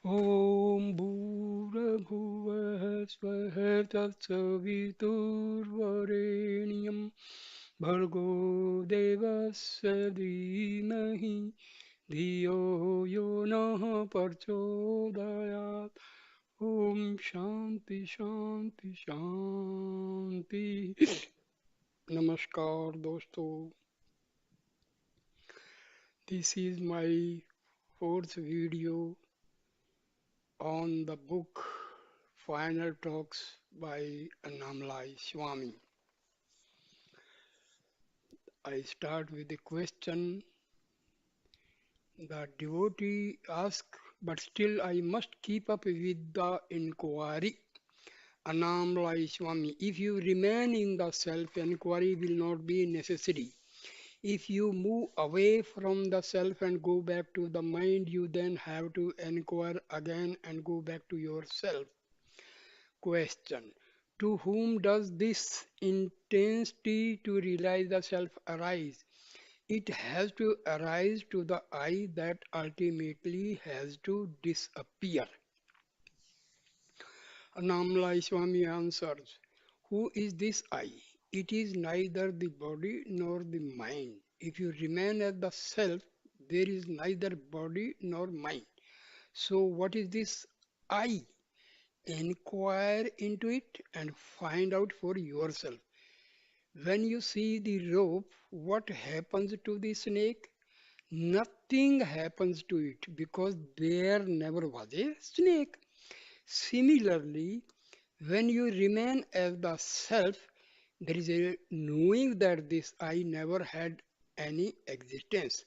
ॐ भूर्भुवः स्वः तत्सवितुर्वरेण्यं भर्गो देवस्य धीमहि धियो यो नः प्रचोदयात् ॐ शांति शांति शांति नमस्कार दोस्तों this is my fourth video on the book Final Talks by Annamalai Swami. I start with a question the devotee asks, but still I must keep up with the inquiry. Annamalai Swami, if you remain in the self, inquiry will not be necessary. If you move away from the self and go back to the mind, you then have to inquire again and go back to yourself. Question. To whom does this intensity to realize the self arise? It has to arise to the I that ultimately has to disappear. Annamalai Swami answers, who is this I? It is neither the body nor the mind. If you remain as the self, there is neither body nor mind. So, what is this I? Inquire into it and find out for yourself. When you see the rope, what happens to the snake? Nothing happens to it because there never was a snake. Similarly, when you remain as the self, there is a knowing that this I never had any existence.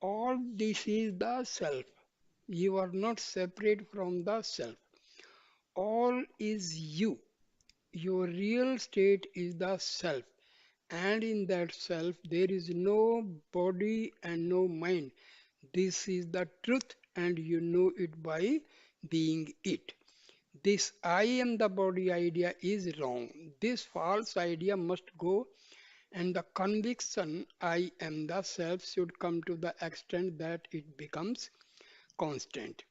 All this is the self. You are not separate from the self. All is you. Your real state is the self, and in that self there is no body and no mind. This is the truth, and you know it by being it. This I am the body idea is wrong. This false idea must go, and the conviction I am the self should come to the extent that it becomes constant.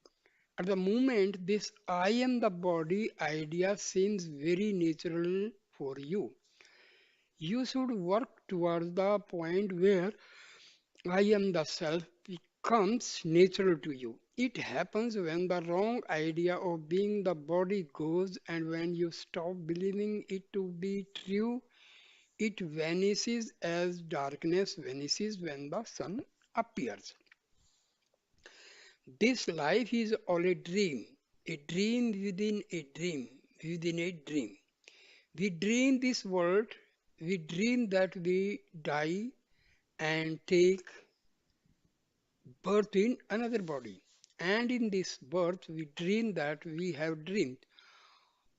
At the moment, this I am the body idea seems very natural for you. You should work towards the point where I am the self becomes natural to you. It happens when the wrong idea of being the body goes and when you stop believing it to be true, it vanishes as darkness vanishes when the sun appears. This life is all a dream within a dream, within a dream. We dream this world, we dream that we die and take birth in another body. And in this birth, we dream that we have dreamed.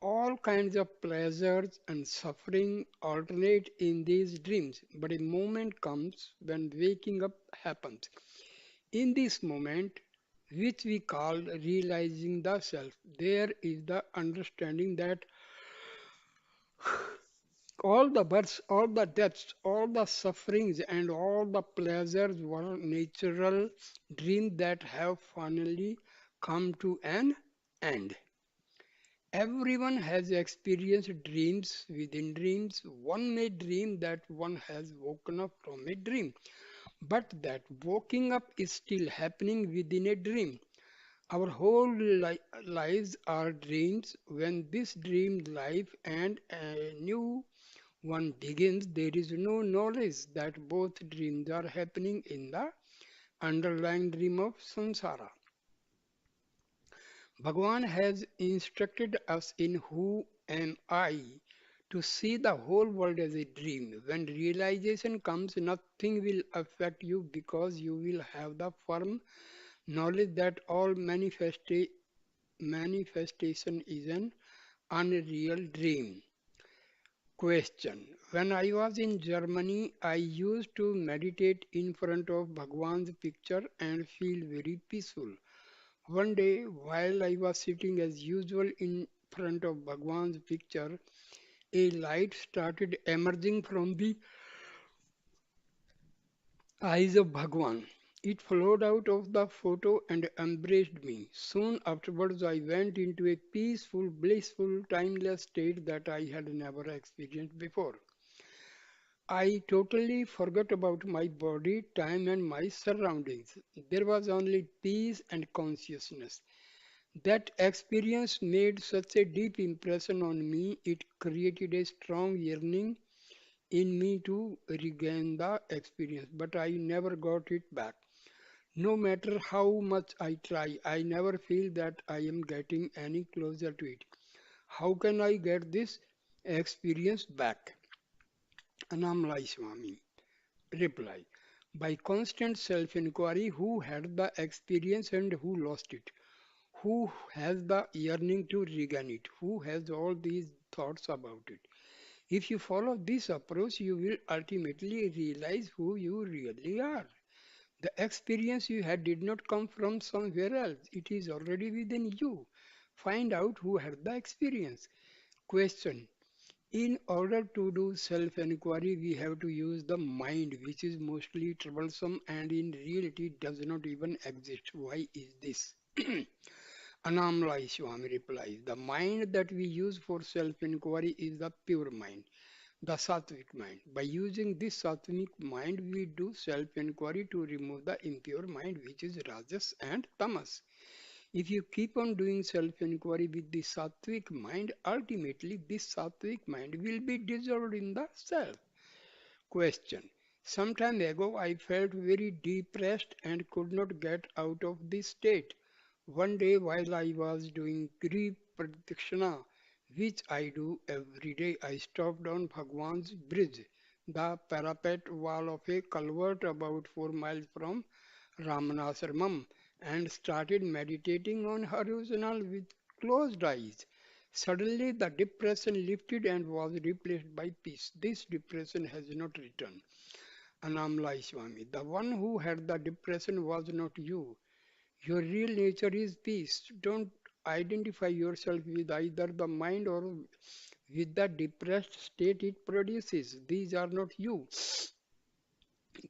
All kinds of pleasures and suffering alternate in these dreams, but a moment comes when waking up happens. In this moment, which we call realizing the self, there is the understanding that all the births, all the deaths, all the sufferings, and all the pleasures were natural dreams that have finally come to an end. Everyone has experienced dreams within dreams. One may dream that one has woken up from a dream, but that waking up is still happening within a dream. Our whole lives are dreams. When this dream life and a new one begins, there is no knowledge that both dreams are happening in the underlying dream of samsara. Bhagavan has instructed us in Who Am I to see the whole world as a dream. When realization comes, nothing will affect you because you will have the firm knowledge that all manifestation is an unreal dream. Question. When I was in Germany, I used to meditate in front of Bhagwan's picture and feel very peaceful. One day, while I was sitting as usual in front of Bhagwan's picture, a light started emerging from the eyes of Bhagwan. It flowed out of the photo and embraced me. Soon afterwards, I went into a peaceful, blissful, timeless state that I had never experienced before. I totally forgot about my body, time, and my surroundings. There was only peace and consciousness. That experience made such a deep impression on me, it created a strong yearning in me to regain the experience, but I never got it back. No matter how much I try, I never feel that I am getting any closer to it. How can I get this experience back? Annamalai Swami reply. By constant self-inquiry, who had the experience and who lost it? Who has the yearning to regain it? Who has all these thoughts about it? If you follow this approach, you will ultimately realize who you really are. The experience you had did not come from somewhere else. It is already within you. Find out who had the experience. Question. In order to do self inquiry, we have to use the mind, which is mostly troublesome and in reality does not even exist. Why is this? Annamalai Swami replies, the mind that we use for self inquiry is the pure mind, the sattvic mind. By using this sattvic mind, we do self inquiry to remove the impure mind, which is rajas and tamas. If you keep on doing self inquiry with the sattvic mind, ultimately this sattvic mind will be dissolved in the self. Question. Some time ago, I felt very depressed and could not get out of this state. One day, while I was doing Giri Pradakshina, which I do every day, I stopped on Bhagwan's bridge, the parapet wall of a culvert about 4 miles from Ramana, and started meditating on horizontal with closed eyes. Suddenly, the depression lifted and was replaced by peace. This depression has not returned. Annamalai Swami, the one who had the depression was not you. Your real nature is peace. Don't identify yourself with either the mind or with the depressed state it produces. These are not you.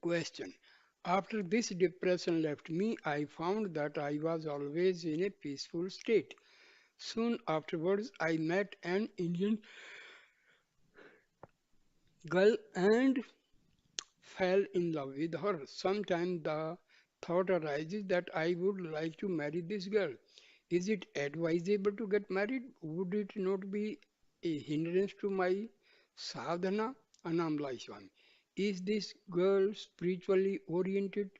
Question. After this depression left me, I found that I was always in a peaceful state. Soon afterwards, I met an Indian girl and fell in love with her. Sometimes the thought arises that I would like to marry this girl. Is it advisable to get married? Would it not be a hindrance to my sadhana? Annamalai Swami. Is this girl spiritually oriented?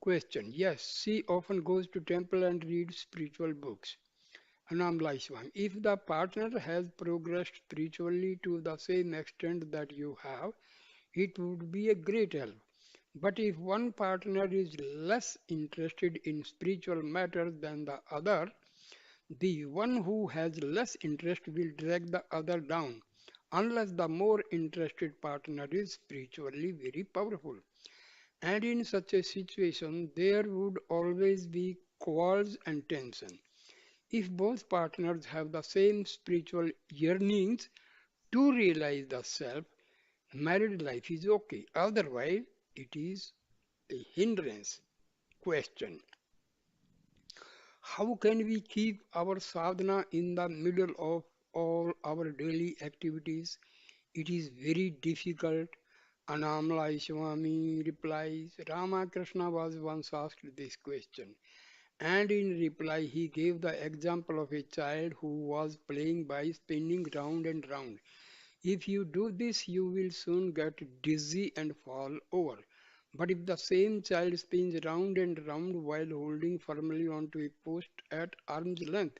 Question. Yes, she often goes to temple and reads spiritual books. Annamalai Swami. If the partner has progressed spiritually to the same extent that you have, it would be a great help. But if one partner is less interested in spiritual matters than the other, the one who has less interest will drag the other down, unless the more interested partner is spiritually very powerful. And in such a situation, there would always be quarrels and tension. If both partners have the same spiritual yearnings to realize the self, married life is okay. Otherwise, it is a hindrance. Question. How can we keep our sadhana in the middle of all our daily activities? It is very difficult. Annamalai Swami replies, Ramakrishna was once asked this question, and in reply he gave the example of a child who was playing by spinning round and round. If you do this, you will soon get dizzy and fall over. But if the same child spins round and round while holding firmly onto a post at arm's length,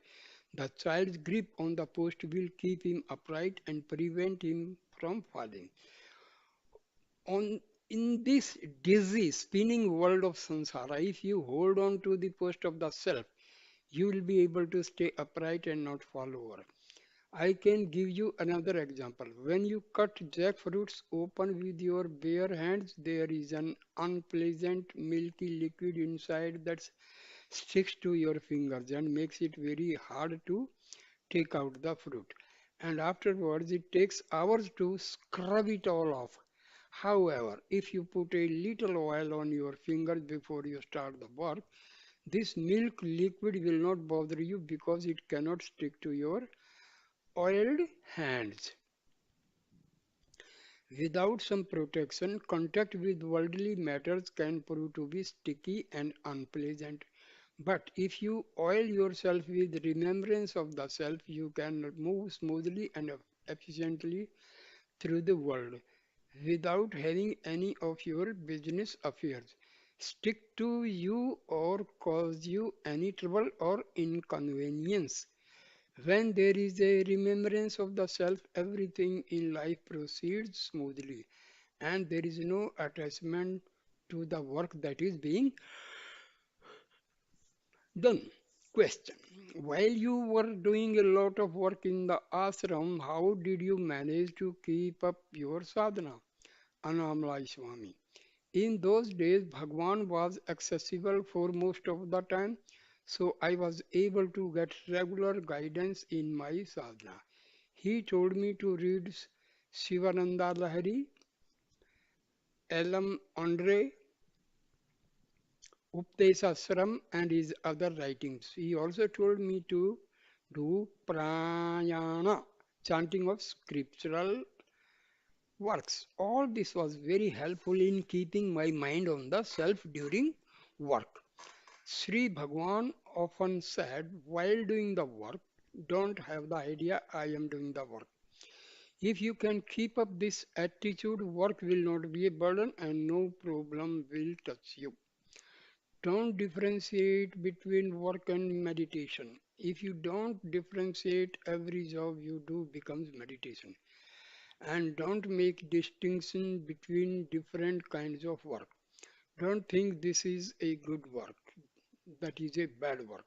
the child's grip on the post will keep him upright and prevent him from falling. On in this dizzy, spinning world of samsara, if you hold on to the post of the self, you will be able to stay upright and not fall over. I can give you another example. When you cut jackfruits open with your bare hands, there is an unpleasant milky liquid inside that sticks to your fingers and makes it very hard to take out the fruit. And afterwards, it takes hours to scrub it all off. However, if you put a little oil on your fingers before you start the work, this milk liquid will not bother you because it cannot stick to your oiled hands. Without some protection, contact with worldly matters can prove to be sticky and unpleasant. But if you oil yourself with remembrance of the self, you can move smoothly and efficiently through the world without having any of your business affairs stick to you or cause you any trouble or inconvenience. When there is a remembrance of the self, everything in life proceeds smoothly and there is no attachment to the work that is being done. Question. While you were doing a lot of work in the ashram, how did you manage to keep up your sadhana? Annamalai Swami. In those days, Bhagwan was accessible for most of the time, so I was able to get regular guidance in my sadhana. He told me to read Shivananda Lahiri, Elam Andre, Updesasram, and his other writings. He also told me to do prayana, chanting of scriptural works. All this was very helpful in keeping my mind on the self during work. Sri Bhagwan often said, while doing the work, don't have the idea I am doing the work. If you can keep up this attitude, work will not be a burden and no problem will touch you. Don't differentiate between work and meditation. If you don't differentiate, every job you do becomes meditation. And don't make distinction between different kinds of work. Don't think this is a good work, that is a bad work.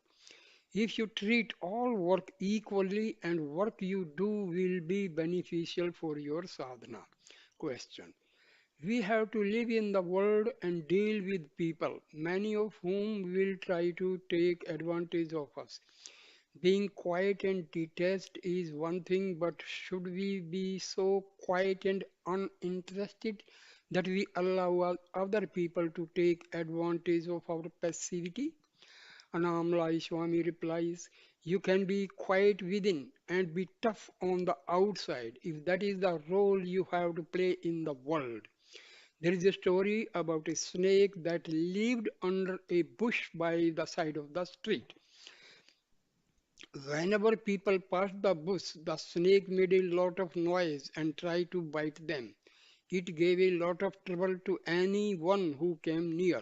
If you treat all work equally and work you do will be beneficial for your sadhana. Question. We have to live in the world and deal with people, many of whom will try to take advantage of us. Being quiet and detached is one thing, but should we be so quiet and uninterested that we allow other people to take advantage of our passivity? Annamalai Swami replies, you can be quiet within and be tough on the outside if that is the role you have to play in the world. There is a story about a snake that lived under a bush by the side of the street. Whenever people passed the bush, the snake made a lot of noise and tried to bite them. It gave a lot of trouble to anyone who came near.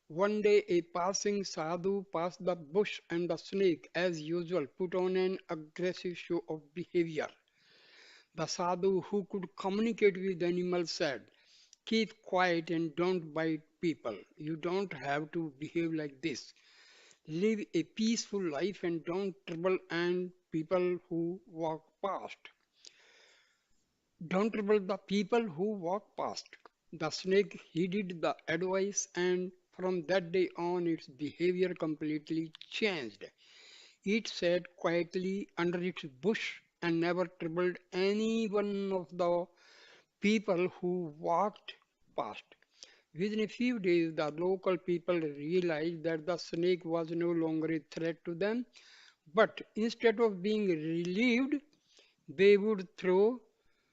One day, a passing sadhu passed the bush and the snake, as usual, put on an aggressive show of behavior. The sadhu, who could communicate with animals, said, keep quiet and don't bite people. You don't have to behave like this. Live a peaceful life and don't trouble and people who walk past. Don't trouble the people who walk past. The snake heeded the advice and from that day on its behavior completely changed. It sat quietly under its bush and never troubled any one of the people who walked past. Within a few days, the local people realized that the snake was no longer a threat to them, but instead of being relieved, they would throw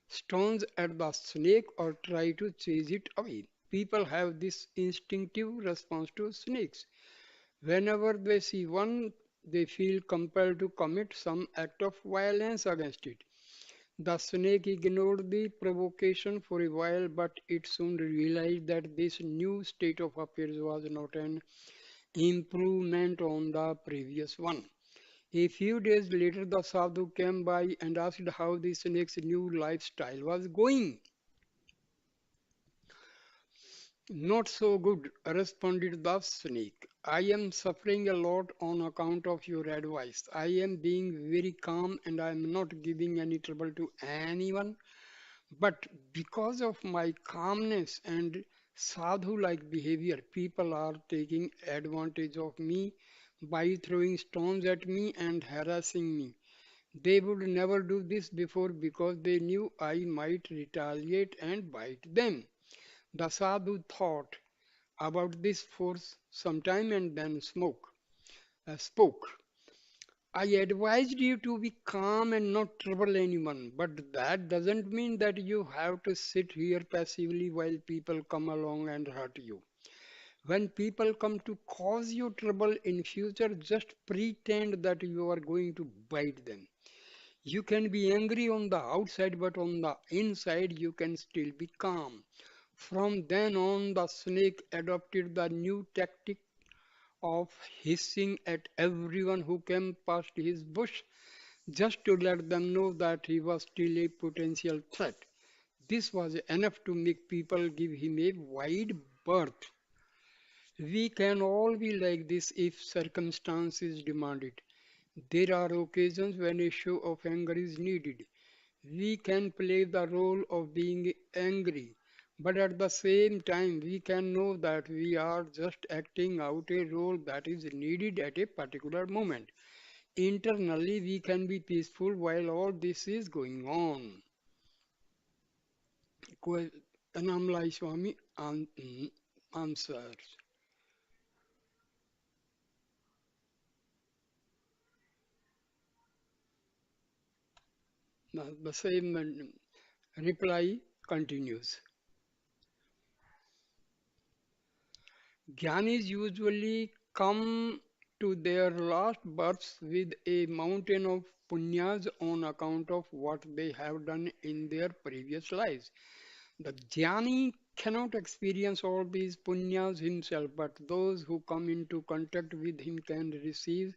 stones at the snake or try to chase it away. People have this instinctive response to snakes. Whenever they see one, they feel compelled to commit some act of violence against it. The snake ignored the provocation for a while, but it soon realized that this new state of affairs was not an improvement on the previous one. A few days later, the sadhu came by and asked how the snake's new lifestyle was going. Not so good, responded the snake. I am suffering a lot on account of your advice. I am being very calm and I am not giving any trouble to anyone. But because of my calmness and sadhu like behavior, people are taking advantage of me by throwing stones at me and harassing me. They would never do this before because they knew I might retaliate and bite them. The sadhu thought about this for some time and then spoke. I advised you to be calm and not trouble anyone, but that doesn't mean that you have to sit here passively while people come along and hurt you. When people come to cause you trouble in future, just pretend that you are going to bite them. You can be angry on the outside, but on the inside you can still be calm. From then on, the snake adopted the new tactic of hissing at everyone who came past his bush just to let them know that he was still a potential threat. This was enough to make people give him a wide berth. We can all be like this if circumstances demand it. There are occasions when a show of anger is needed. We can play the role of being angry, but at the same time, we can know that we are just acting out a role that is needed at a particular moment. Internally, we can be peaceful while all this is going on. Que- Annamalai Swami answers. The same reply continues. Gyanis usually come to their last births with a mountain of punyas on account of what they have done in their previous lives. The jnani cannot experience all these punyas himself, but those who come into contact with him can receive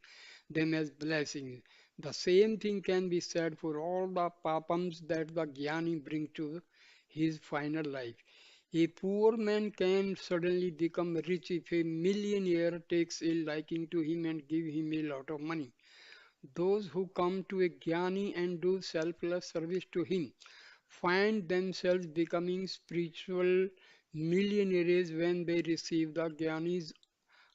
them as blessings. The same thing can be said for all the papams that the jnani brings to his final life. A poor man can suddenly become rich if a millionaire takes a liking to him and give him a lot of money. Those who come to a jnani and do selfless service to him find themselves becoming spiritual millionaires when they receive the Jnani's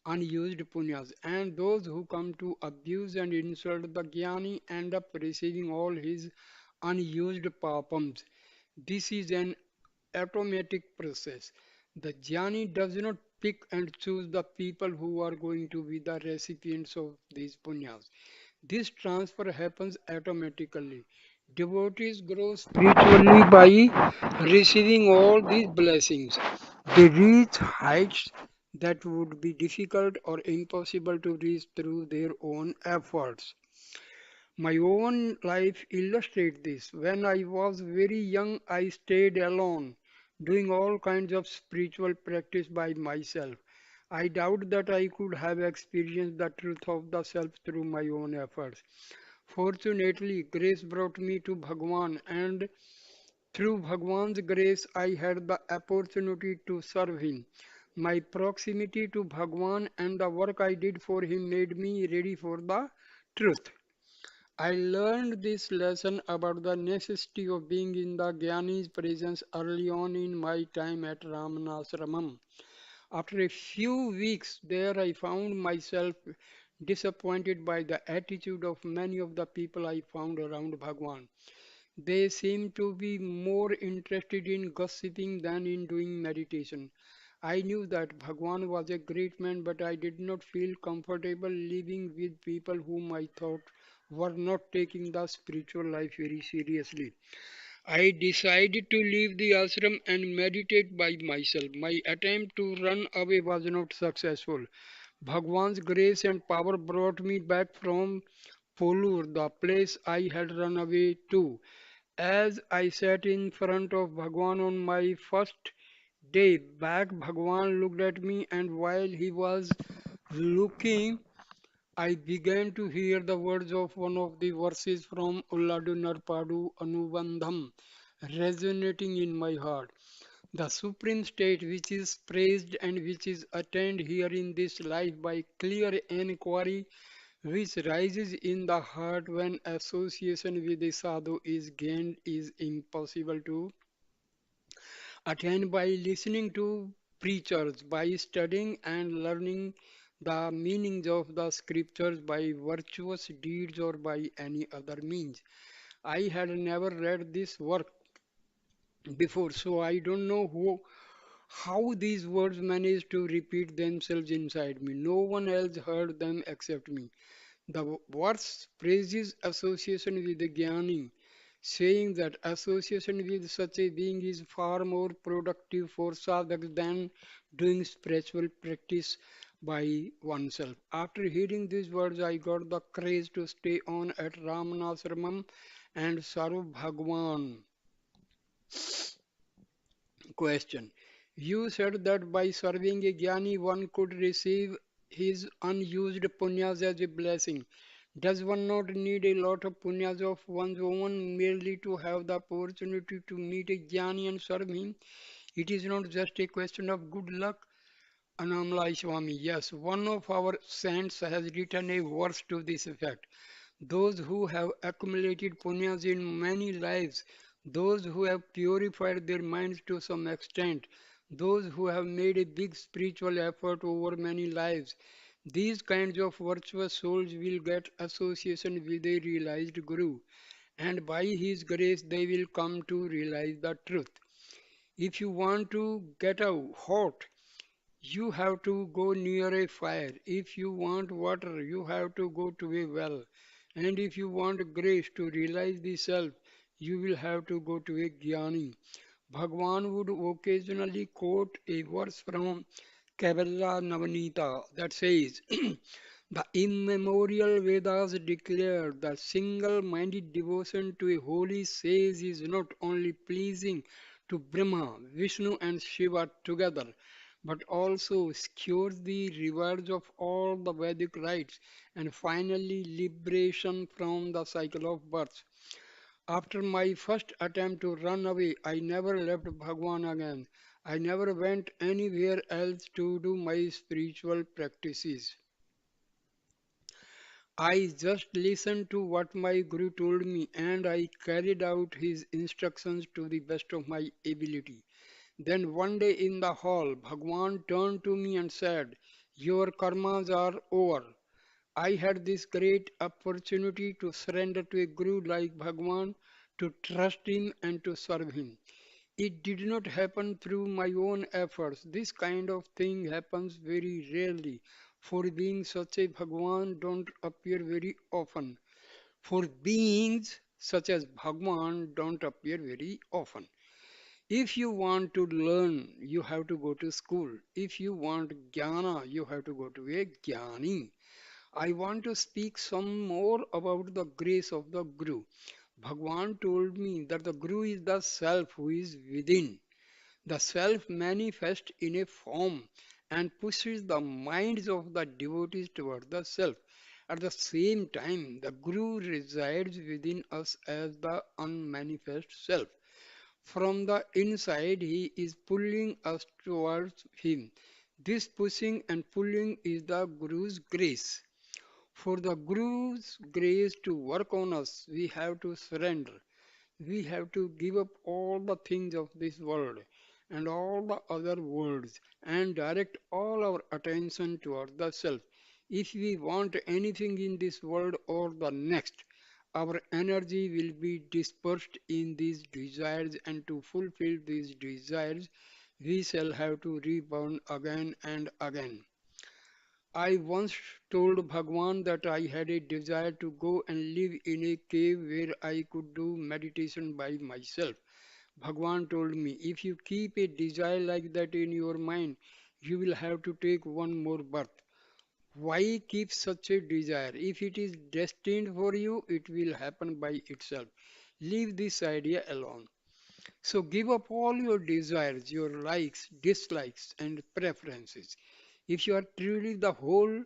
unused punyas. And those who come to abuse and insult the Jnani end up receiving all his unused papams. This is an automatic process. The Jnani does not pick and choose the people who are going to be the recipients of these punyas. This transfer happens automatically. Devotees grow spiritually by receiving all these blessings. They reach heights that would be difficult or impossible to reach through their own efforts. My own life illustrates this. When I was very young, I stayed alone, doing all kinds of spiritual practice by myself. I doubt that I could have experienced the truth of the self through my own efforts. Fortunately, grace brought me to Bhagwan, and through Bhagwan's grace, I had the opportunity to serve him. My proximity to Bhagwan and the work I did for him made me ready for the truth. I learned this lesson about the necessity of being in the Gyani's presence early on in my time at Ramanashramam. After a few weeks there, I found myself disappointed by the attitude of many of the people I found around Bhagwan. They seemed to be more interested in gossiping than in doing meditation. I knew that Bhagwan was a great man, but I did not feel comfortable living with people whom I thought were not taking the spiritual life very seriously. I decided to leave the ashram and meditate by myself. My attempt to run away was not successful. Bhagwan's grace and power brought me back from Polur, the place I had run away to. As I sat in front of Bhagwan on my first day back, Bhagwan looked at me, and while he was looking, I began to hear the words of one of the verses from Ulladu Narpadu Anubandham resonating in my heart. The supreme state which is praised and which is attained here in this life by clear inquiry, which rises in the heart when association with the sadhu is gained, is impossible to attain by listening to preachers, by studying and learning the meanings of the scriptures by virtuous deeds or by any other means. I had never read this work before, so I don't know How these words managed to repeat themselves inside me. No one else heard them except me. The words praises association with the Jnani, saying that association with such a being is far more productive for sadhaks than doing spiritual practice by oneself. After hearing these words, I got the courage to stay on at Ramanashramam and serve Bhagwan. Question. You said that by serving a jnani one could receive his unused punyas as a blessing. Does one not need a lot of punyas of one's own merely to have the opportunity to meet a jnani and serve him? It is not just a question of good luck. Annamalai Swami, yes, one of our saints has written a verse to this effect. Those who have accumulated punyas in many lives, those who have purified their minds to some extent, those who have made a big spiritual effort over many lives, these kinds of virtuous souls will get association with a realized Guru, and by his grace they will come to realize the truth. If you want to get out hot, you have to go near a fire. If you want water, you have to go to a well. And if you want grace to realize the self, you will have to go to a jnani. Bhagwan would occasionally quote a verse from Kavalla Navanita that says, the immemorial Vedas declare that single-minded devotion to a holy sage is not only pleasing to Brahma, Vishnu and Shiva together, but also secures the rewards of all the Vedic rites and finally liberation from the cycle of birth. After my first attempt to run away, I never left Bhagwan again. I never went anywhere else to do my spiritual practices. I just listened to what my Guru told me and I carried out his instructions to the best of my ability. Then one day in the hall, Bhagwan turned to me and said, your karmas are over. I had this great opportunity to surrender to a Guru like Bhagwan, to trust him and to serve him. It did not happen through my own efforts. This kind of thing happens very rarely. For being such a Bhagwan don't appear very often. For beings such as Bhagwan don't appear very often. If you want to learn, you have to go to school. If you want jnana, you have to go to a jnani. I want to speak some more about the grace of the Guru. Bhagwan told me that the Guru is the self who is within. The self manifests in a form and pushes the minds of the devotees toward the self. At the same time, the Guru resides within us as the unmanifest self. From the inside, he is pulling us towards him. This pushing and pulling is the Guru's grace. For the Guru's grace to work on us, we have to surrender. We have to give up all the things of this world and all the other worlds and direct all our attention toward the self. If we want anything in this world or the next, our energy will be dispersed in these desires, and to fulfill these desires, we shall have to reborn again and again. I once told Bhagwan that I had a desire to go and live in a cave where I could do meditation by myself. Bhagwan told me, if you keep a desire like that in your mind, you will have to take one more birth. Why keep such a desire? If it is destined for you, it will happen by itself. Leave this idea alone. So give up all your desires, your likes, dislikes, and preferences. If you are truly the whole,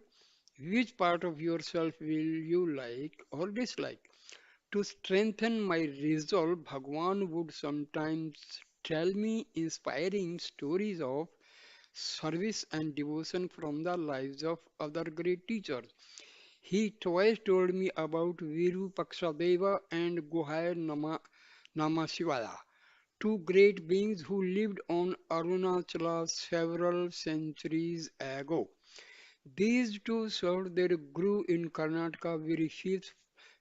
which part of yourself will you like or dislike? To strengthen my resolve, Bhagwan would sometimes tell me inspiring stories of service and devotion from the lives of other great teachers. He twice told me about Virupakshadeva and Guhaya Namashivaya, two great beings who lived on Arunachala several centuries ago. These two served their Guru in Karnataka very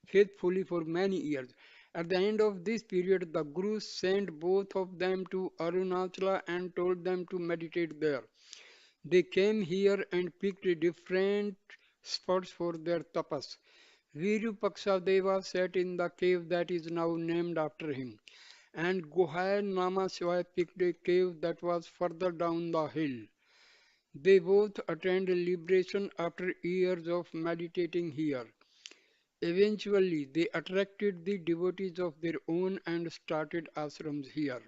faithfully for many years. At the end of this period, the Guru sent both of them to Arunachala and told them to meditate there. They came here and picked different spots for their tapas. Virupaksha Deva sat in the cave that is now named after him, and Gohai Nama Shivaya picked a cave that was further down the hill. They both attained liberation after years of meditating here. Eventually, they attracted the devotees of their own and started ashrams here.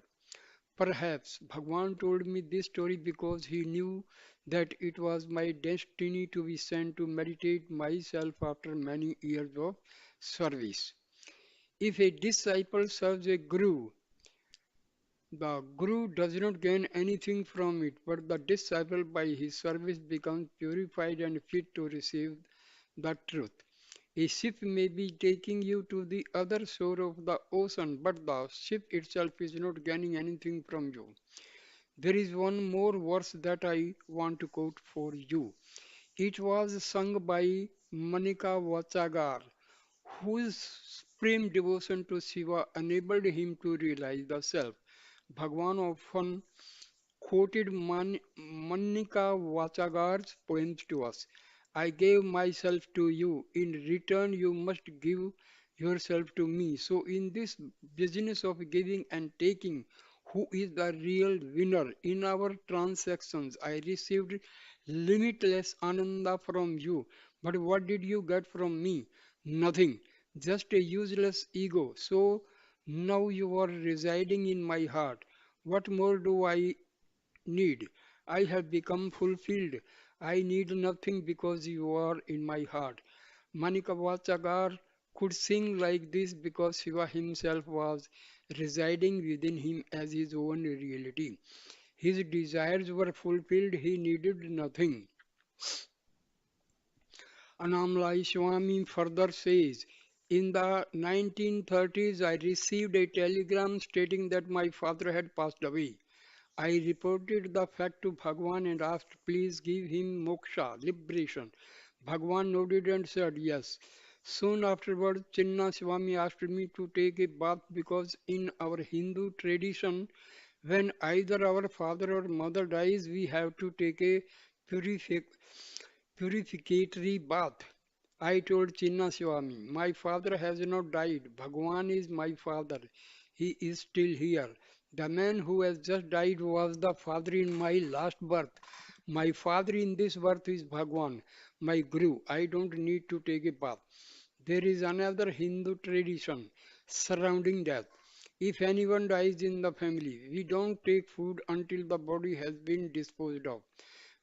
Perhaps Bhagwan told me this story because he knew that it was my destiny to be sent to meditate myself after many years of service. If a disciple serves a guru, the guru does not gain anything from it, but the disciple by his service becomes purified and fit to receive the truth. A ship may be taking you to the other shore of the ocean, but the ship itself is not gaining anything from you. There is one more verse that I want to quote for you. It was sung by Manika Vachagar, whose supreme devotion to Shiva enabled him to realize the self. Bhagwan often quoted Manika Vachagar's poems to us. I gave myself to you. In return, you must give yourself to me. So, in this business of giving and taking, who is the real winner? In our transactions, I received limitless ananda from you. But what did you get from me? Nothing. Just a useless ego. So, now you are residing in my heart. What more do I need? I have become fulfilled. I need nothing because you are in my heart. Manikavachagar could sing like this because Shiva himself was residing within him as his own reality. His desires were fulfilled, he needed nothing. Annamalai Swami further says, in the 1930s, I received a telegram stating that my father had passed away. I reported the fact to Bhagwan and asked, please give him moksha, liberation. Bhagwan nodded and said, yes. Soon afterwards, Chinna Swami asked me to take a bath because in our Hindu tradition, when either our father or mother dies, we have to take a purific purificatory bath. I told Chinna Swami, my father has not died. Bhagwan is my father. He is still here. The man who has just died was the father in my last birth. My father in this birth is Bhagwan, my Guru. I don't need to take a bath. There is another Hindu tradition surrounding death. If anyone dies in the family, we don't take food until the body has been disposed of.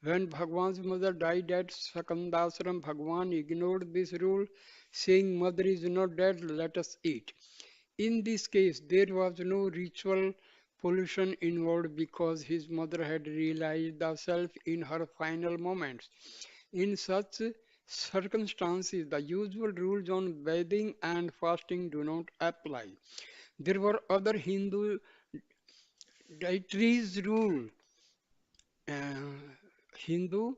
When Bhagwan's mother died at Sakandasram, Bhagwan ignored this rule, saying, Mother is not dead, let us eat. In this case, there was no ritual pollution involved because his mother had realized the self in her final moments. In such circumstances, the usual rules on bathing and fasting do not apply. There were other Hindu dietaries rule. Uh, Hindu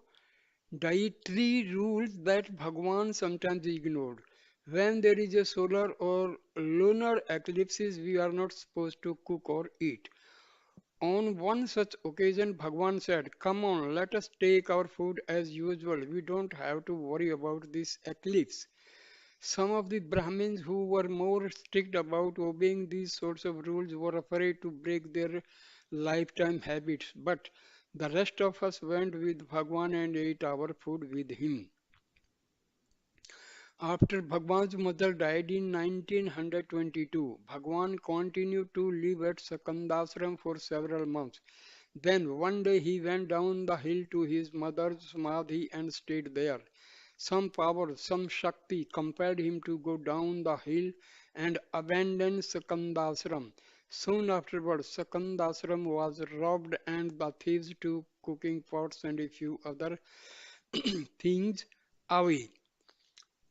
dietary rules that Bhagwan sometimes ignored. When there is a solar or lunar eclipses, we are not supposed to cook or eat. On one such occasion, Bhagwan said, come on, let us take our food as usual. We don't have to worry about this eclipse. Some of the Brahmins who were more strict about obeying these sorts of rules were afraid to break their lifetime habits, but the rest of us went with Bhagwan and ate our food with him. After Bhagwan's mother died in 1922, Bhagwan continued to live at Sakandasram for several months. Then one day he went down the hill to his mother's samadhi and stayed there. Some power, some Shakti compelled him to go down the hill and abandon Sakandasram. Soon afterwards, Sakandasram was robbed and the thieves took cooking pots and a few other things away.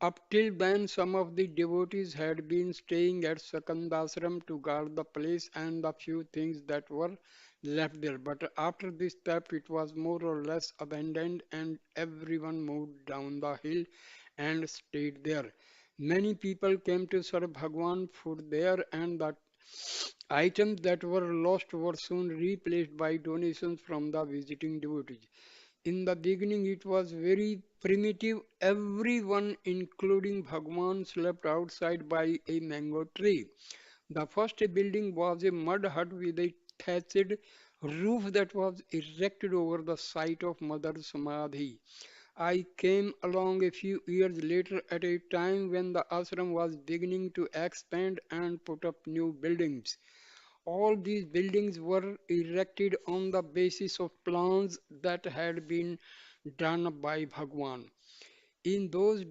Up till then, some of the devotees had been staying at Sakandasram to guard the place and the few things that were left there. But after this step, it was more or less abandoned and everyone moved down the hill and stayed there. Many people came to serve Bhagwan food there, and the items that were lost were soon replaced by donations from the visiting devotees. In the beginning, it was very primitive. Everyone, including Bhagwan, slept outside by a mango tree. The first building was a mud hut with a thatched roof that was erected over the site of Mother Samadhi. I came along a few years later at a time when the ashram was beginning to expand and put up new buildings. All these buildings were erected on the basis of plans that had been done by Bhagwan. In those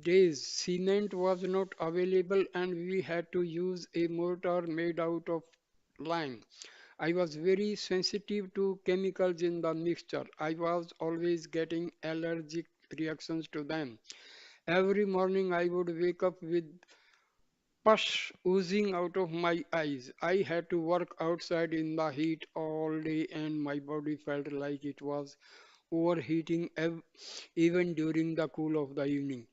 days, cement was not available and we had to use a mortar made out of lime. I was very sensitive to chemicals in the mixture. I was always getting allergic reactions to them. Every morning I would wake up with pus oozing out of my eyes. I had to work outside in the heat all day and my body felt like it was overheating even during the cool of the evening.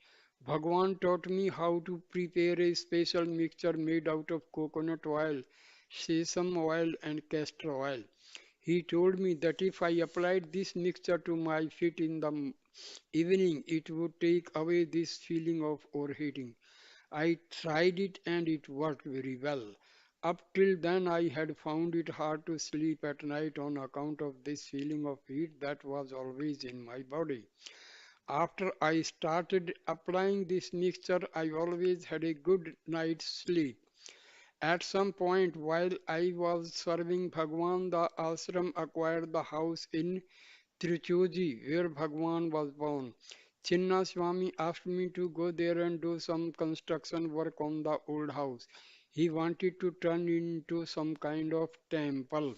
Bhagwan taught me how to prepare a special mixture made out of coconut oil, sesame oil, and castor oil. He told me that if I applied this mixture to my feet in the evening, it would take away this feeling of overheating. I tried it and it worked very well. Up till then, I had found it hard to sleep at night on account of this feeling of heat that was always in my body. After I started applying this mixture, I always had a good night's sleep. At some point while I was serving Bhagwan, the ashram acquired the house in Tiruchoji where Bhagwan was born. Chinna Swami asked me to go there and do some construction work on the old house. He wanted to turn it into some kind of temple.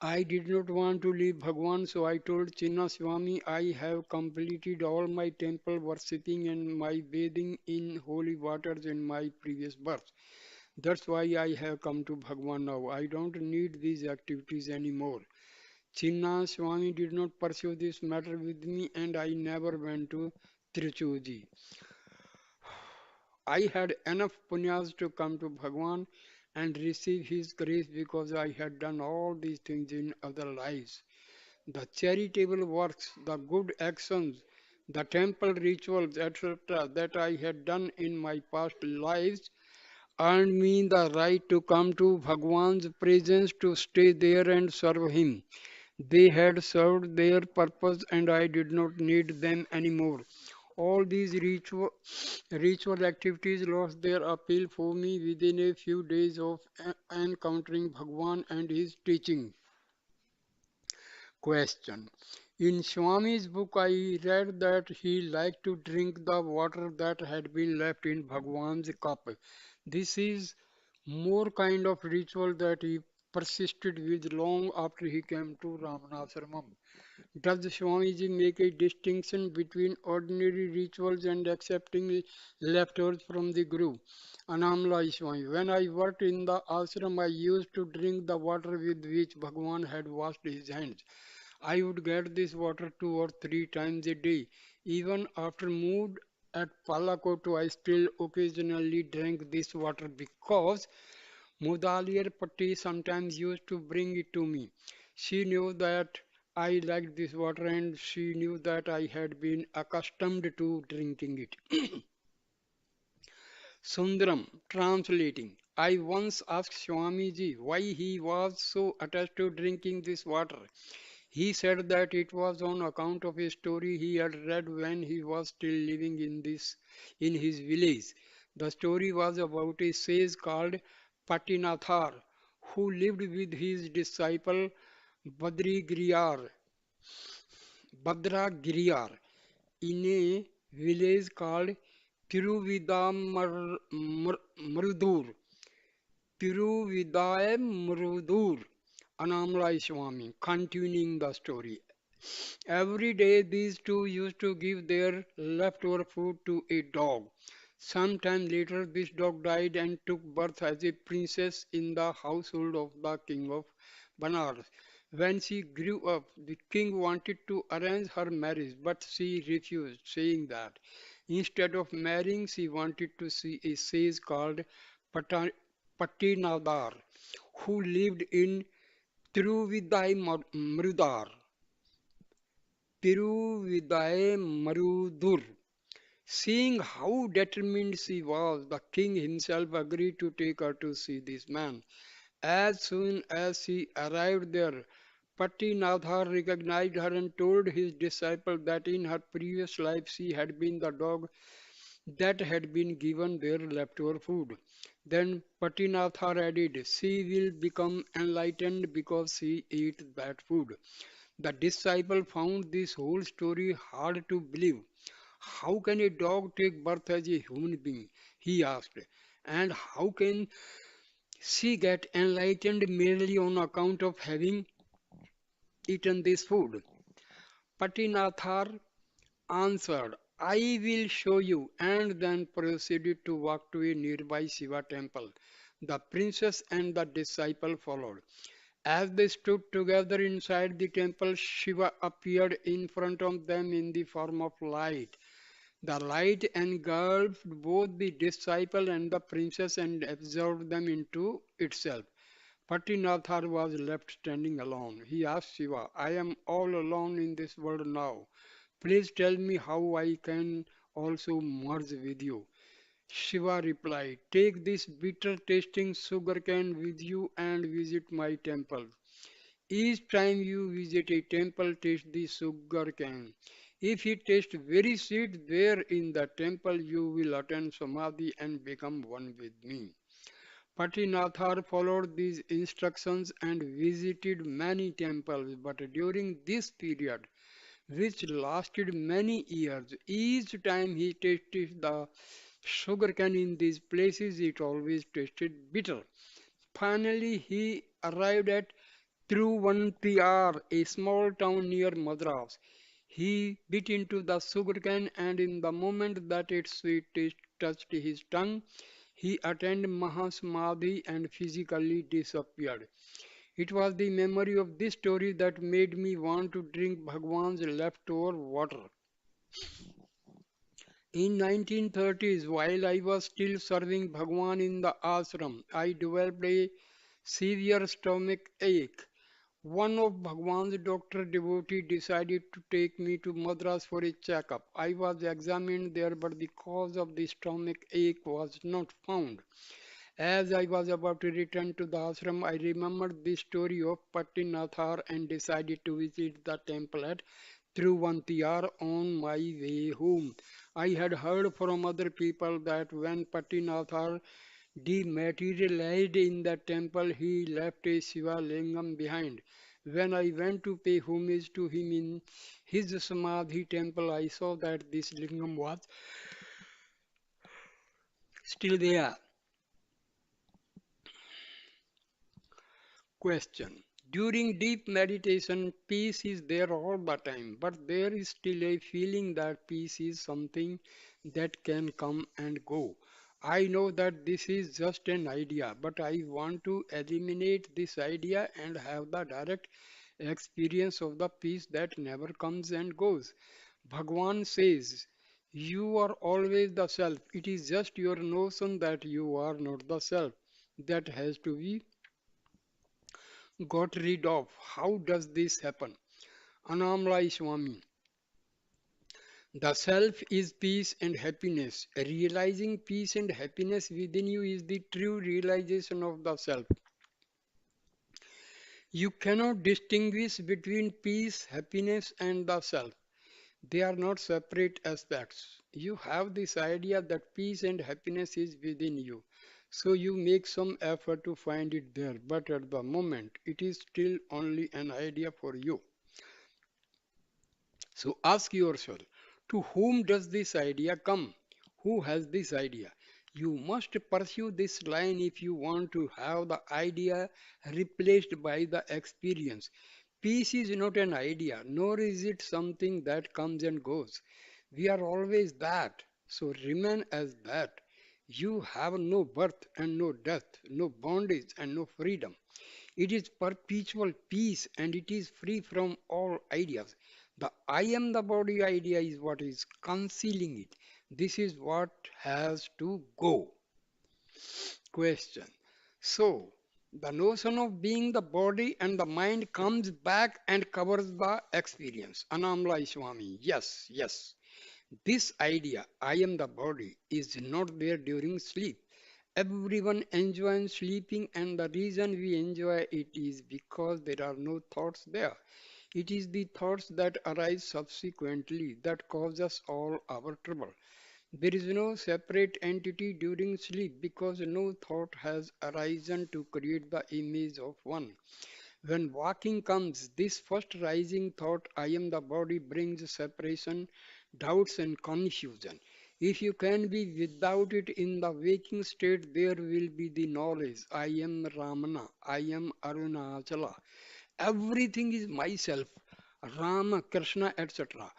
I did not want to leave Bhagwan, so I told Chinna Swami I have completed all my temple worshipping and my bathing in holy waters in my previous birth. That's why I have come to Bhagwan now. I don't need these activities anymore. Chinna Swami did not pursue this matter with me and I never went to Trichuji. I had enough punyas to come to Bhagwan and receive his grace because I had done all these things in other lives. The charitable works, the good actions, the temple rituals, etc., that I had done in my past lives earned me the right to come to Bhagwan's presence to stay there and serve him. They had served their purpose and I did not need them anymore. All these ritual activities lost their appeal for me within a few days of encountering Bhagwan and his teaching. Question. In Swami's book, I read that he liked to drink the water that had been left in Bhagwan's cup. This is more kind of ritual that he persisted with long after he came to Ramanashramam. Does Swamiji make a distinction between ordinary rituals and accepting leftovers from the Guru? Annamalai Swami. When I worked in the ashram, I used to drink the water with which Bhagwan had washed his hands. I would get this water 2 or 3 times a day. Even after moved at Palakotu, I still occasionally drank this water because Mudaliar Patti sometimes used to bring it to me. She knew that I liked this water and she knew that I had been accustomed to drinking it. Sundaram translating. I once asked Swamiji why he was so attached to drinking this water. He said that it was on account of a story he had read when he was still living in his village. The story was about a sage called Patinathar who lived with his disciple Badrigiriyar, Badragiriyar in a village called Tiruvidamrudur. Tiruvidamrudur. Annamalai Swami, continuing the story. Every day these two used to give their leftover food to a dog. Sometime later this dog died and took birth as a princess in the household of the king of Banaras. When she grew up, the king wanted to arrange her marriage, but she refused, saying that Instead of marrying, she wanted to see a sage called Pata- Patinadar, who lived in Tiruvidai Marudar. Tiruvidai Marudur. Seeing how determined she was, the king himself agreed to take her to see this man. As soon as she arrived there, Patinathar recognized her and told his disciple that in her previous life she had been the dog that had been given their leftover food. Then Patinathar added, she will become enlightened because she ate that food. The disciple found this whole story hard to believe. How can a dog take birth as a human being? He asked. And how can she get enlightened merely on account of having eaten this food? Patinathar answered, I will show you, and then proceeded to walk to a nearby Shiva temple. The princess and the disciple followed. As they stood together inside the temple, Shiva appeared in front of them in the form of light. The light engulfed both the disciple and the princess and absorbed them into itself. Patinathar was left standing alone. He asked Shiva, I am all alone in this world now. Please tell me how I can also merge with you. Shiva replied, take this bitter tasting sugarcane with you and visit my temple. Each time you visit a temple, taste the sugar cane. If it tastes very sweet there in the temple, you will attain samadhi and become one with me. Patinathar followed these instructions and visited many temples, but during this period, which lasted many years, each time he tasted the sugarcane in these places, it always tasted bitter. Finally, he arrived at Thiruvanantiyar, a small town near Madras. He bit into the sugarcane, and in the moment that its sweet taste touched his tongue, he attained Mahasamadhi and physically disappeared. It was the memory of this story that made me want to drink Bhagwan's leftover water. In 1930s, while I was still serving Bhagwan in the ashram, I developed a severe stomach ache. One of Bhagwan's doctor devotee decided to take me to Madras for a checkup. I was examined there, but the cause of the stomach ache was not found. As I was about to return to the ashram, I remembered the story of Pattinathar and decided to visit the temple at Truvantiyar on my way home. I had heard from other people that when Pattinathar dematerialized in the temple, he left a Shiva lingam behind. When I went to pay homage to him in his Samadhi temple, I saw that this lingam was still there. Question. During deep meditation, peace is there all the time, but there is still a feeling that peace is something that can come and go. I know that this is just an idea, but I want to eliminate this idea and have the direct experience of the peace that never comes and goes. Bhagwan says, you are always the self. It is just your notion that you are not the self that has to be got rid of. How does this happen? Annamalai Swami. The self is peace and happiness. Realizing peace and happiness within you is the true realization of the self. You cannot distinguish between peace, happiness, and the self. They are not separate aspects. You have this idea that peace and happiness is within you. So you make some effort to find it there, but at the moment it is still only an idea for you. So ask yourself, to whom does this idea come? Who has this idea? You must pursue this line if you want to have the idea replaced by the experience. Peace is not an idea, nor is it something that comes and goes. We are always that, so remain as that. You have no birth and no death, no bondage and no freedom. It is perpetual peace and it is free from all ideas. The I am the body idea is what is concealing it. This is what has to go. Question. So, the notion of being the body and the mind comes back and covers the experience. Annamalai Swami. Yes, yes. This idea, I am the body, is not there during sleep. Everyone enjoys sleeping, and the reason we enjoy it is because there are no thoughts there. It is the thoughts that arise subsequently that cause us all our trouble. There is no separate entity during sleep because no thought has arisen to create the image of one. When walking comes, this first rising thought, I am the body, brings separation, doubts, and confusion. If you can be without it in the waking state, there will be the knowledge, I am Ramana, I am Arunachala. Everything is myself, Rama, Krishna, etc.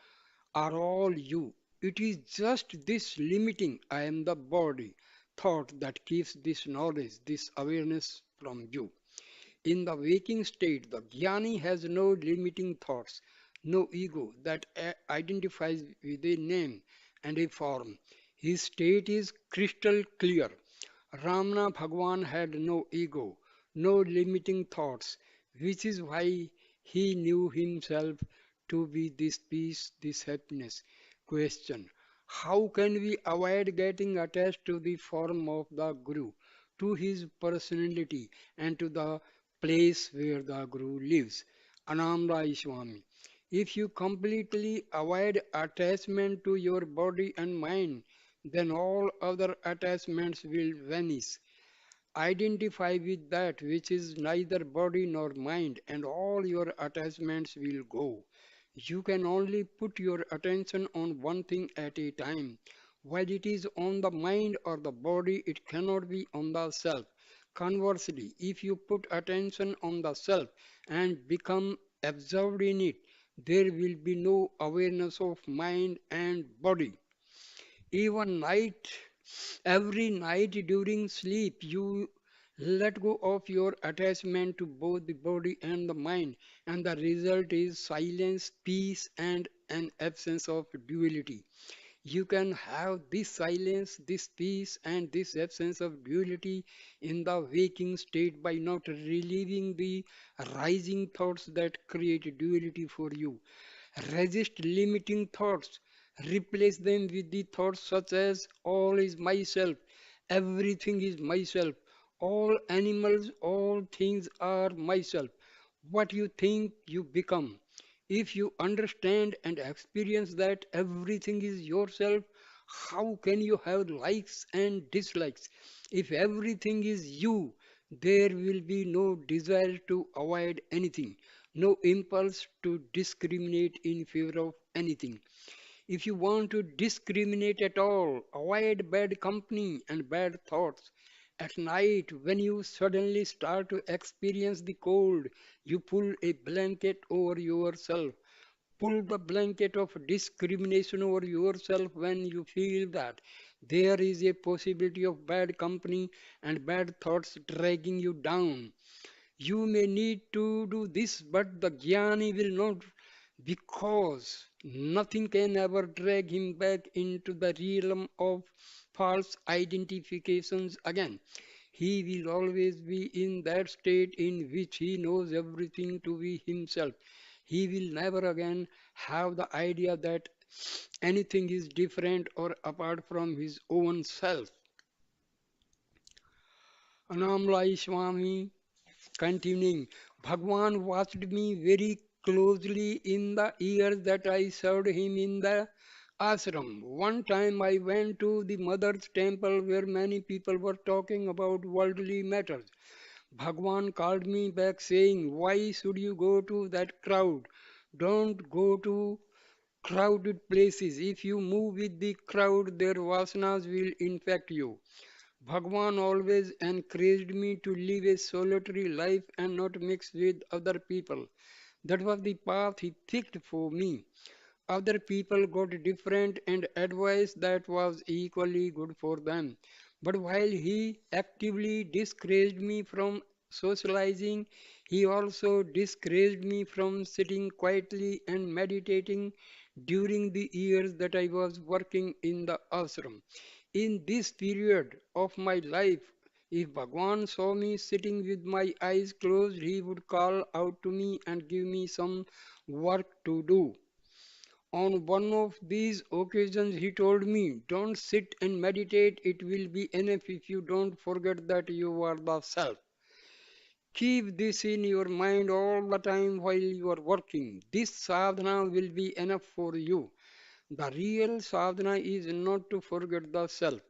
are all you. It is just this limiting, I am the body, thought that keeps this knowledge, this awareness from you. In the waking state, the jnani has no limiting thoughts, no ego that identifies with a name and a form. His state is crystal clear. Ramana Bhagwan had no ego, no limiting thoughts, which is why he knew himself to be this peace, this happiness. Question. How can we avoid getting attached to the form of the Guru, to his personality, and to the place where the Guru lives? Annamalai Swami. If you completely avoid attachment to your body and mind, then all other attachments will vanish. Identify with that which is neither body nor mind, and all your attachments will go. You can only put your attention on one thing at a time. While it is on the mind or the body, it cannot be on the self. Conversely, if you put attention on the self and become absorbed in it, there will be no awareness of mind and body. Even night, every night during sleep, you let go of your attachment to both the body and the mind, and the result is silence, peace, and an absence of duality. You can have this silence, this peace, and this absence of duality in the waking state by not relieving the rising thoughts that create duality for you. Resist limiting thoughts. Replace them with the thoughts such as all is myself, everything is myself, all animals, all things are myself. What you think, you become. If you understand and experience that everything is yourself, how can you have likes and dislikes? If everything is you, there will be no desire to avoid anything, no impulse to discriminate in favor of anything. If you want to discriminate at all, avoid bad company and bad thoughts. At night, when you suddenly start to experience the cold, you pull a blanket over yourself. Pull the blanket of discrimination over yourself when you feel that there is a possibility of bad company and bad thoughts dragging you down. You may need to do this, but the Jnani will not, because nothing can ever drag him back into the realm of false identifications again. He will always be in that state in which he knows everything to be himself. He will never again have the idea that anything is different or apart from his own self. Annamalai Swami continuing, Bhagwan watched me very closely in the years that I served him in the ashram. One time I went to the mother's temple where many people were talking about worldly matters. Bhagwan called me back saying, why should you go to that crowd? Don't go to crowded places. If you move with the crowd, their vasanas will infect you. Bhagwan always encouraged me to live a solitary life and not mix with other people. That was the path he picked for me. Other people got different and advice that was equally good for them. But while he actively discouraged me from socializing, he also discouraged me from sitting quietly and meditating during the years that I was working in the ashram. In this period of my life, if Bhagwan saw me sitting with my eyes closed, he would call out to me and give me some work to do. On one of these occasions, he told me, "Don't sit and meditate, it will be enough if you don't forget that you are the self. Keep this in your mind all the time while you are working. This sadhana will be enough for you. The real sadhana is not to forget the self.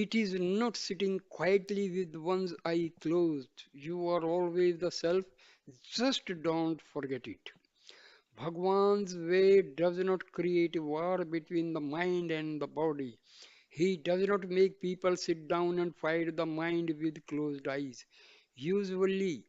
It is not sitting quietly with one's eye closed. You are always the self. Just don't forget it." Bhagwan's way does not create a war between the mind and the body. He does not make people sit down and fight the mind with closed eyes. Usually,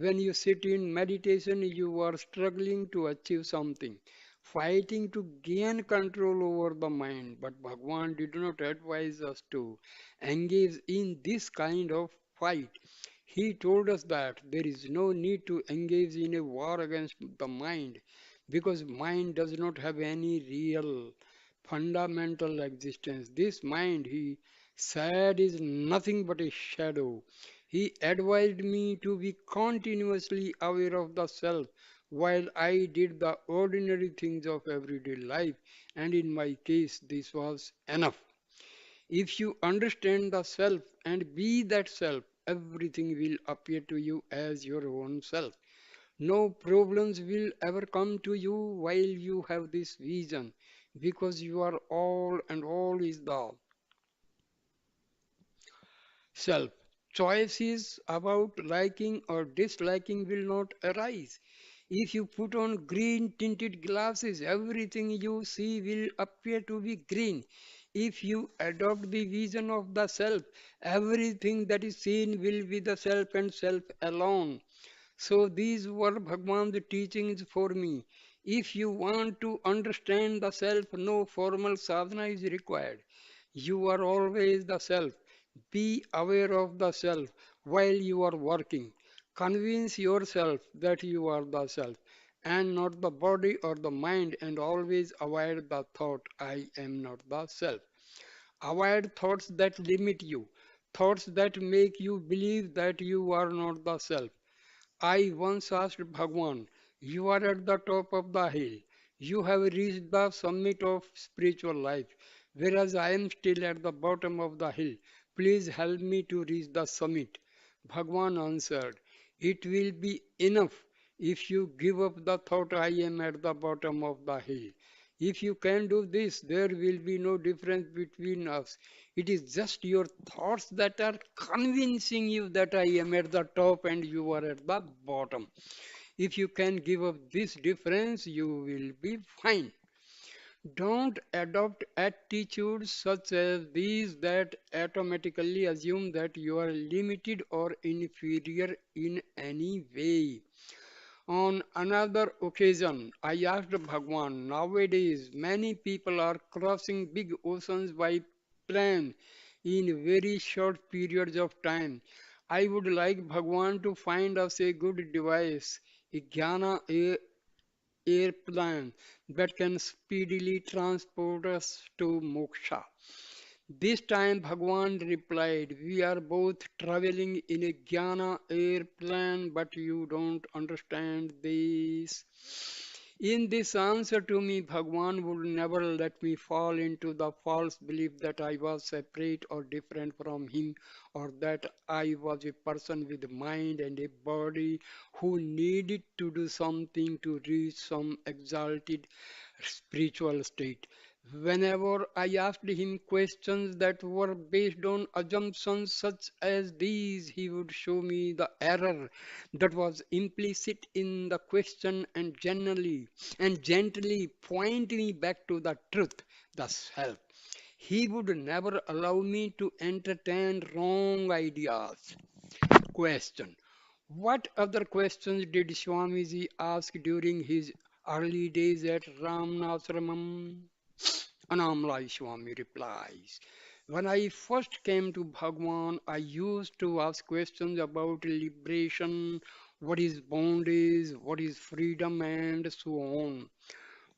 when you sit in meditation, you are struggling to achieve something, fighting to gain control over the mind. But Bhagwan did not advise us to engage in this kind of fight. He told us that there is no need to engage in a war against the mind because mind does not have any real fundamental existence. This mind, he said, is nothing but a shadow. He advised me to be continuously aware of the self while I did the ordinary things of everyday life, and in my case, this was enough. If you understand the self and be that self, everything will appear to you as your own self. No problems will ever come to you while you have this vision, because you are all and all is the self. Choices about liking or disliking will not arise. If you put on green tinted glasses, everything you see will appear to be green. If you adopt the vision of the self, everything that is seen will be the self and self alone. So these were Bhagwan's teachings for me. If you want to understand the self, no formal sadhana is required. You are always the self. Be aware of the self while you are working. Convince yourself that you are the self and not the body or the mind, and always avoid the thought, "I am not the self." Avoid thoughts that limit you, thoughts that make you believe that you are not the self. I once asked Bhagwan, "You are at the top of the hill. You have reached the summit of spiritual life, whereas I am still at the bottom of the hill. Please help me to reach the summit." Bhagwan answered, "It will be enough if you give up the thought I am at the bottom of the hill. If you can do this, there will be no difference between us. It is just your thoughts that are convincing you that I am at the top and you are at the bottom. If you can give up this difference, you will be fine." Don't adopt attitudes such as these that automatically assume that you are limited or inferior in any way. On another occasion, I asked Bhagwan, "Nowadays, many people are crossing big oceans by plane in very short periods of time. I would like Bhagwan to find us a good device, a jnana airplane that can speedily transport us to moksha." This time Bhagwan replied, "We are both traveling in a Jnana airplane, but you don't understand this." In this answer to me, Bhagwan would never let me fall into the false belief that I was separate or different from him, or that I was a person with a mind and a body who needed to do something to reach some exalted spiritual state. Whenever I asked him questions that were based on assumptions such as these, he would show me the error that was implicit in the question and gently point me back to the truth, the self. He would never allow me to entertain wrong ideas. Question: what other questions did Swamiji ask during his early days at Ramnashramam? Annamalai Swami replies, When I first came to Bhagwan, I used to ask questions about liberation, what is bondage, what is freedom, and so on.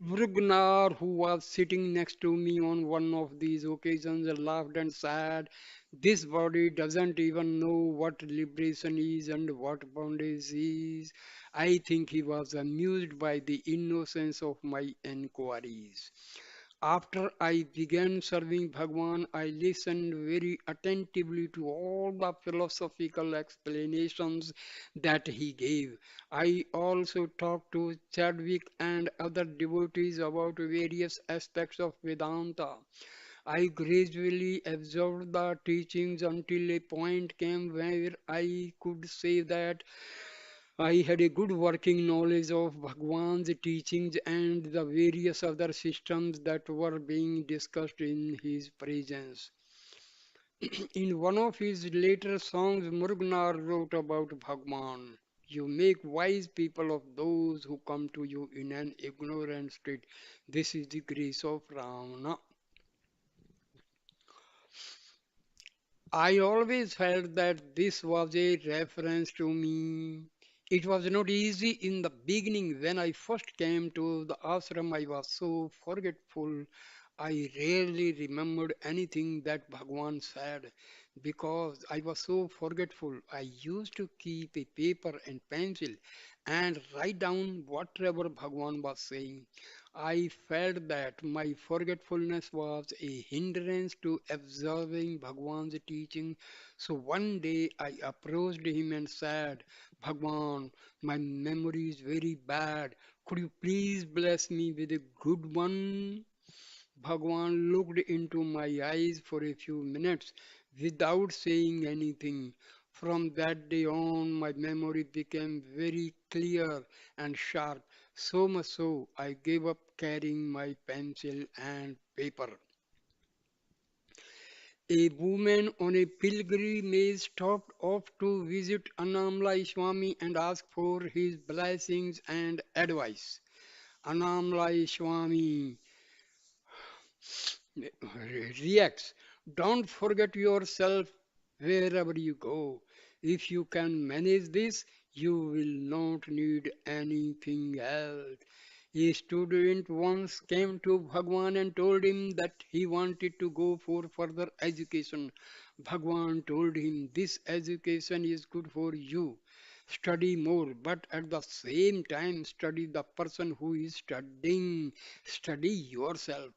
Vrugnar, who was sitting next to me on one of these occasions, laughed and said, "This body doesn't even know what liberation is and what bondage is." I think he was amused by the innocence of my inquiries. After I began serving Bhagwan, I listened very attentively to all the philosophical explanations that he gave. I also talked to Chadwick and other devotees about various aspects of Vedanta. I gradually absorbed the teachings until a point came where I could say that I had a good working knowledge of Bhagwan's teachings and the various other systems that were being discussed in his presence. In one of his later songs, Murugnar wrote about Bhagwan. You make wise people of those who come to you in an ignorant state. This is the grace of Ramana. I always felt that this was a reference to me. It was not easy in the beginning. When I first came to the ashram, I was so forgetful. I rarely remembered anything that Bhagwan said because I was so forgetful. I used to keep a paper and pencil and write down whatever Bhagwan was saying. I felt that my forgetfulness was a hindrance to observing Bhagwan's teaching. So one day I approached him and said, "Bhagwan, my memory is very bad. Could you please bless me with a good one?" Bhagwan looked into my eyes for a few minutes without saying anything. From that day on, my memory became very clear and sharp, so much so I gave up carrying my pencil and paper. A woman on a pilgrimage stopped off to visit Annamalai Swami and asked for his blessings and advice. Annamalai Swami reacts. Don't forget yourself wherever you go. If you can manage this, you will not need anything else. A student once came to Bhagwan and told him that he wanted to go for further education. Bhagwan told him, "This education is good for you. Study more, but at the same time, study the person who is studying. Study yourself."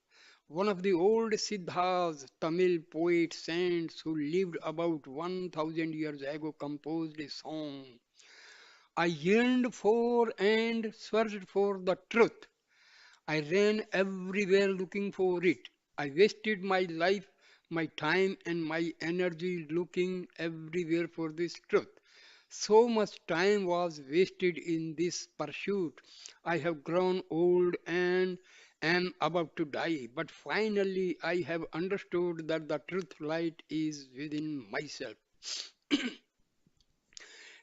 One of the old Siddhas, Tamil poet saints who lived about 1000 years ago, composed a song. I yearned for and searched for the truth. I ran everywhere looking for it. I wasted my life, my time, and my energy looking everywhere for this truth. So much time was wasted in this pursuit. I have grown old and am about to die, but finally I have understood that the truth light is within myself.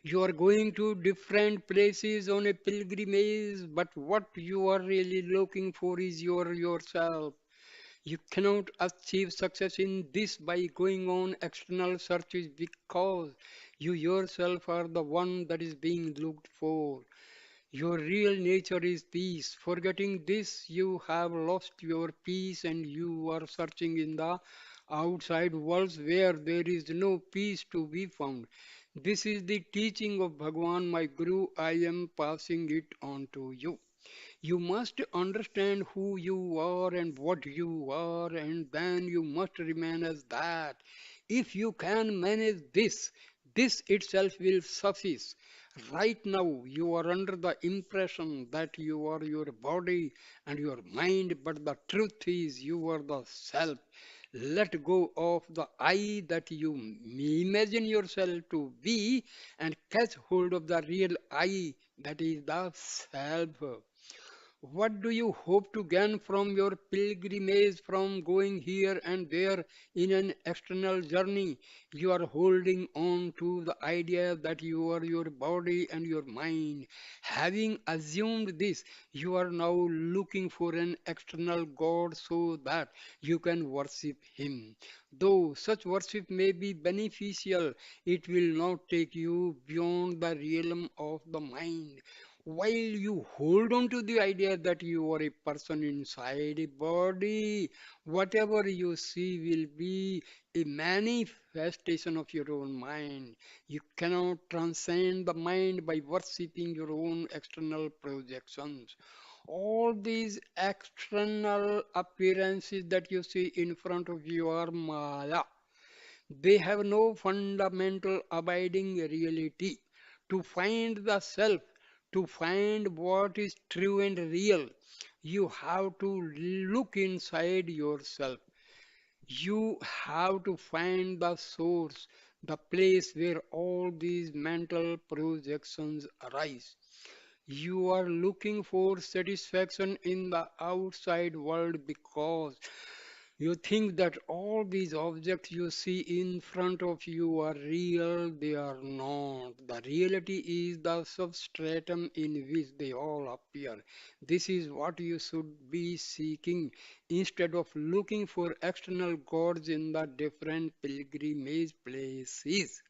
You are going to different places on a pilgrimage, but what you are really looking for is yourself. You cannot achieve success in this by going on external searches because you yourself are the one that is being looked for. Your real nature is peace. Forgetting this, you have lost your peace and you are searching in the outside worlds where there is no peace to be found. This is the teaching of Bhagwan, my Guru. I am passing it on to you. You must understand who you are and what you are, and then you must remain as that. If you can manage this, this itself will suffice. Right now, you are under the impression that you are your body and your mind, but the truth is you are the self. Let go of the I that you imagine yourself to be and catch hold of the real I that is the self. What do you hope to gain from your pilgrimage, from going here and there in an external journey? You are holding on to the idea that you are your body and your mind. Having assumed this, you are now looking for an external God so that you can worship Him. Though such worship may be beneficial, it will not take you beyond the realm of the mind. While you hold on to the idea that you are a person inside a body, whatever you see will be a manifestation of your own mind. You cannot transcend the mind by worshipping your own external projections. All these external appearances that you see in front of you are Maya. They have no fundamental abiding reality. To find the self, to find what is true and real, you have to look inside yourself. You have to find the source, the place where all these mental projections arise. You are looking for satisfaction in the outside world because you think that all these objects you see in front of you are real, they are not. The reality is the substratum in which they all appear. This is what you should be seeking instead of looking for external gods in the different pilgrimage places.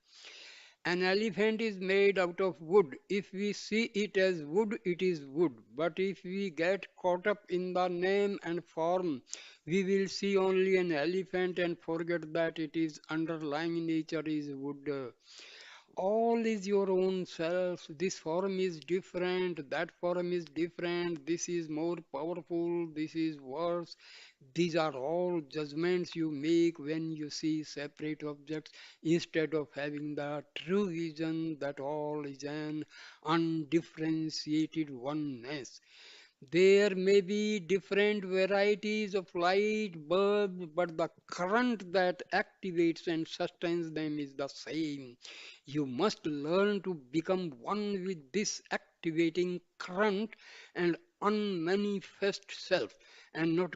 An elephant is made out of wood. If we see it as wood, it is wood. But if we get caught up in the name and form, we will see only an elephant and forget that it is underlying nature is wood. All is your own self. This form is different, that form is different, this is more powerful, this is worse. These are all judgments you make when you see separate objects instead of having the true vision that all is an undifferentiated oneness. There may be different varieties of light bulbs, but the current that activates and sustains them is the same. You must learn to become one with this activating current and unmanifest self, and not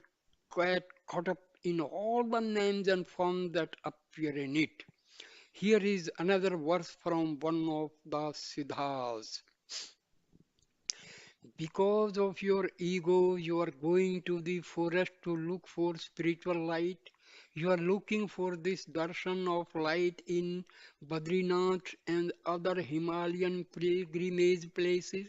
get caught up in all the names and forms that appear in it. Here is another verse from one of the Siddhas. Because of your ego, you are going to the forest to look for spiritual light. You are looking for this darshan of light in Badrinath and other Himalayan pilgrimage places.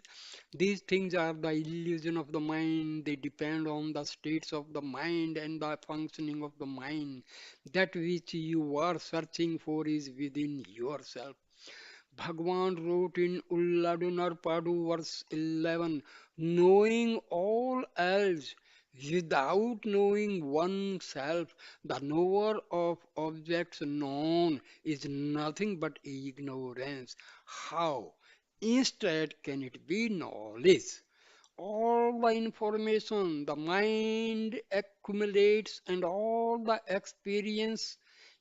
These things are the illusion of the mind. They depend on the states of the mind and the functioning of the mind. That which you are searching for is within yourself. Bhagwan wrote in Ulladunarpadu verse 11, knowing all else without knowing oneself, the knower of objects known is nothing but ignorance. How instead can it be knowledge? All the information the mind accumulates and all the experience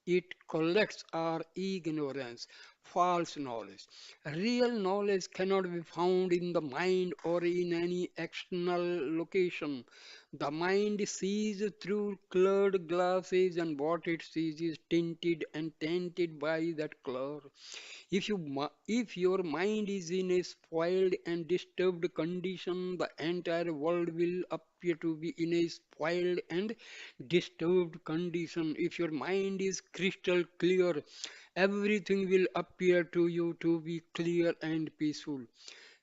it collects are ignorance, false knowledge. Real knowledge cannot be found in the mind or in any external location. The mind sees through colored glasses, and what it sees is tinted and tainted by that color. If your mind is in a spoiled and disturbed condition, the entire world will appear to be in a spoiled and disturbed condition. If your mind is crystal clear, everything will appear to you to be clear and peaceful.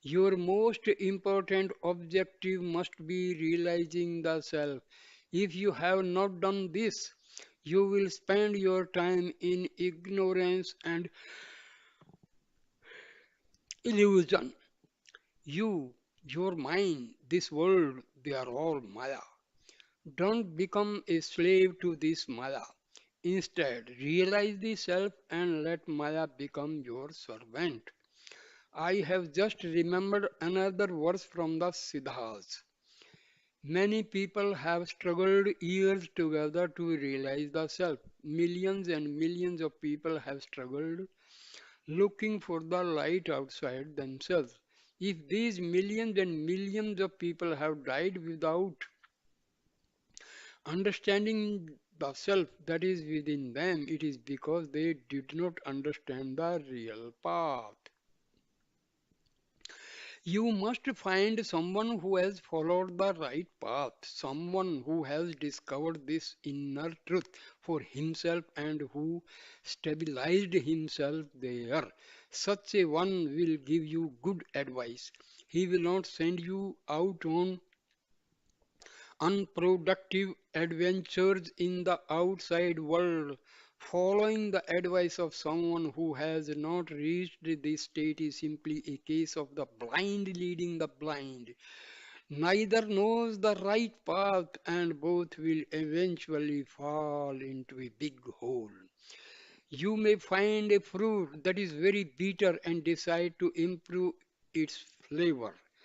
Your most important objective must be realizing the self. If you have not done this, you will spend your time in ignorance and illusion. You, your mind, this world, they are all Maya. Don't become a slave to this Maya. Instead, realize the self and let Maya become your servant. I have just remembered another verse from the Siddhas. Many people have struggled years together to realize the self. Millions and millions of people have struggled looking for the light outside themselves. If these millions and millions of people have died without understanding the self that is within them, it is because they did not understand the real path. You must find someone who has followed the right path, someone who has discovered this inner truth for himself and who stabilized himself there. Such a one will give you good advice. He will not send you out on unproductive adventures in the outside world. Following the advice of someone who has not reached this state is simply a case of the blind leading the blind. Neither knows the right path, and both will eventually fall into a big hole. You may find a fruit that is very bitter and decide to improve its flavor.